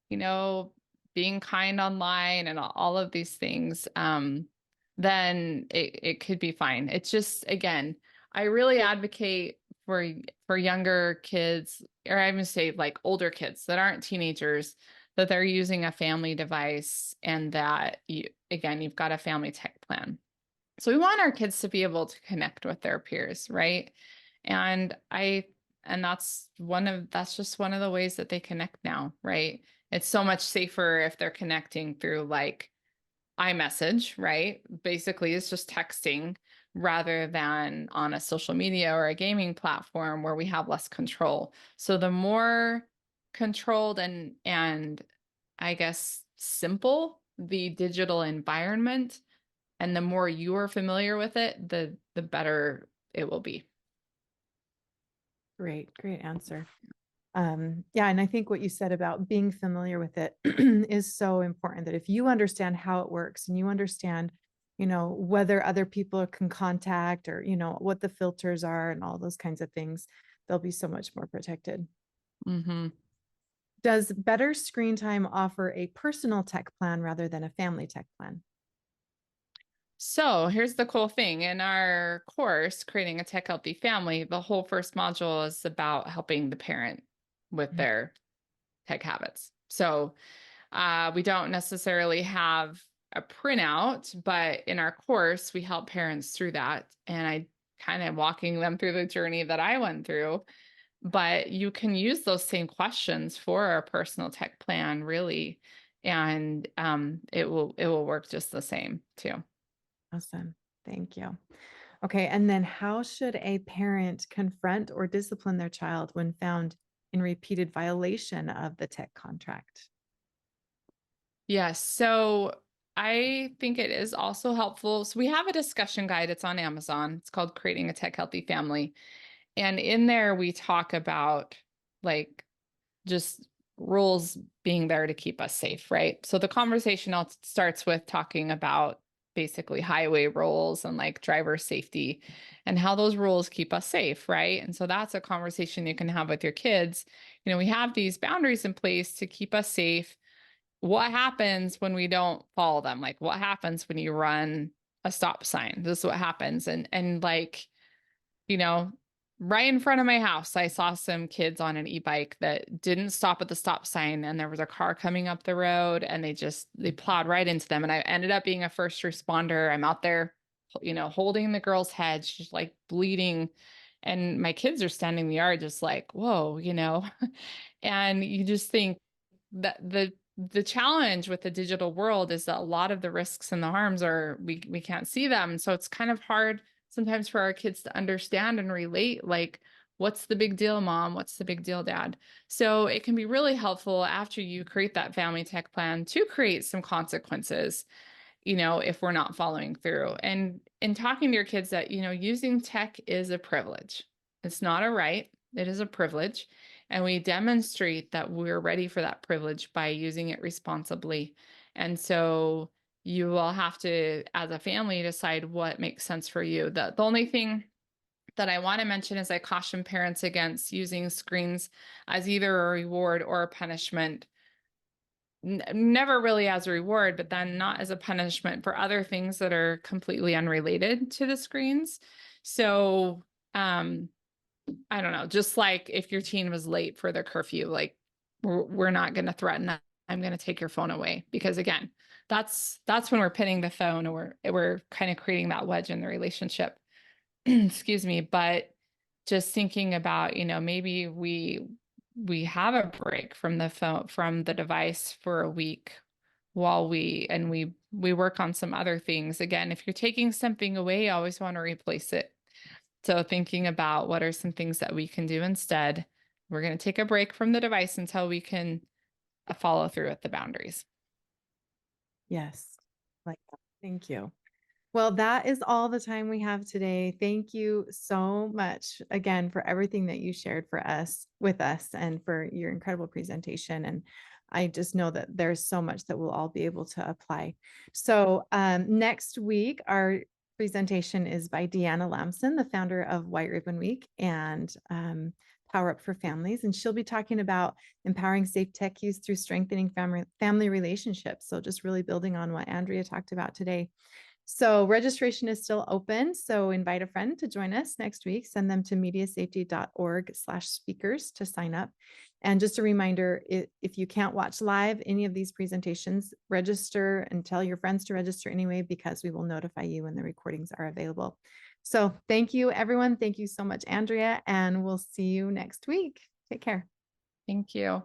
you know, being kind online and all of these things, then it could be fine. It's just, again, I really advocate for younger kids, or I would say like older kids that aren't teenagers, that they're using a family device and that you've got a family tech plan. So we want our kids to be able to connect with their peers, right? And that's just one of the ways that they connect now, right? It's so much safer if they're connecting through like iMessage, right? Basically, it's just texting rather than on a social media or a gaming platform where we have less control. So the more controlled and I guess simple the digital environment and the more you are familiar with it, the better it will be. Great answer. Yeah, and I think what you said about being familiar with it is so important, that if you understand how it works and you understand, whether other people can contact, or, what the filters are and all those kinds of things, they'll be so much more protected. Mm-hmm. Does better screen time offer a personal tech plan rather than a family tech plan? So here's the cool thing. In our course, Creating a Tech Healthy Family, the whole first module is about helping the parent with their tech habits. So we don't necessarily have a printout, but in our course, we help parents through that. And I kind of walking them through the journey that I went through. But you can use those same questions for a personal tech plan, really. and it will work just the same too. Awesome. Thank you. Okay. And then how should a parent confront or discipline their child when found in repeated violation of the tech contract? Yes. So I think it is also helpful. So we have a discussion guide. It's on Amazon. It's called Creating a Tech Healthy Family. And in there, we talk about like just rules being there to keep us safe, right? So the conversation starts with talking about basically highway rules and like driver safety and how those rules keep us safe, right? And so that's a conversation you can have with your kids. We have these boundaries in place to keep us safe. What happens when we don't follow them? Like what happens when you run a stop sign? This is what happens. And like, you know, right in front of my house, I saw some kids on an e-bike that didn't stop at the stop sign, and there was a car coming up the road, and they plowed right into them. And I ended up being a first responder. I'm out there, holding the girl's head. She's like bleeding. And my kids are standing in the yard just like, whoa, and you just think that the challenge with the digital world is that a lot of the risks and the harms are we can't see them. So it's kind of hard sometimes for our kids to understand and relate, like, what's the big deal, mom? What's the big deal, dad? So it can be really helpful after you create that family tech plan to create some consequences, if we're not following through. And in talking to your kids that, using tech is a privilege. It's not a right, it is a privilege. And we demonstrate that we're ready for that privilege by using it responsibly. And so you will have to, as a family, decide what makes sense for you. The only thing that I want to mention is I caution parents against using screens as either a reward or a punishment. Never really as a reward, but then not as a punishment for other things that are completely unrelated to the screens. So, I don't know, just like if your teen was late for their curfew, like we're not going to threaten that I'm going to take your phone away, because again, that's when we're pinning the phone, or we're kind of creating that wedge in the relationship. Excuse me. But just thinking about, maybe we have a break from the phone, from the device for a week while we work on some other things. Again, if you're taking something away, you always want to replace it. So thinking about what are some things that we can do instead. We're going to take a break from the device until we can follow through with the boundaries. Yes. Like that. Thank you. Well, that is all the time we have today. Thank you so much again for everything that you shared with us and for your incredible presentation. And I just know that there's so much that we'll all be able to apply. So next week, our presentation is by Deanna Lamson, the founder of White Ribbon Week and Power Up for Families. And she'll be talking about empowering safe tech use through strengthening family relationships. So just really building on what Andrea talked about today. So registration is still open. So invite a friend to join us next week. Send them to mediasafety.org/speakers to sign up. And just a reminder, if you can't watch live any of these presentations, register and tell your friends to register anyway, because we will notify you when the recordings are available. So thank you, everyone. Thank you so much, Andrea, and we'll see you next week. Take care. Thank you.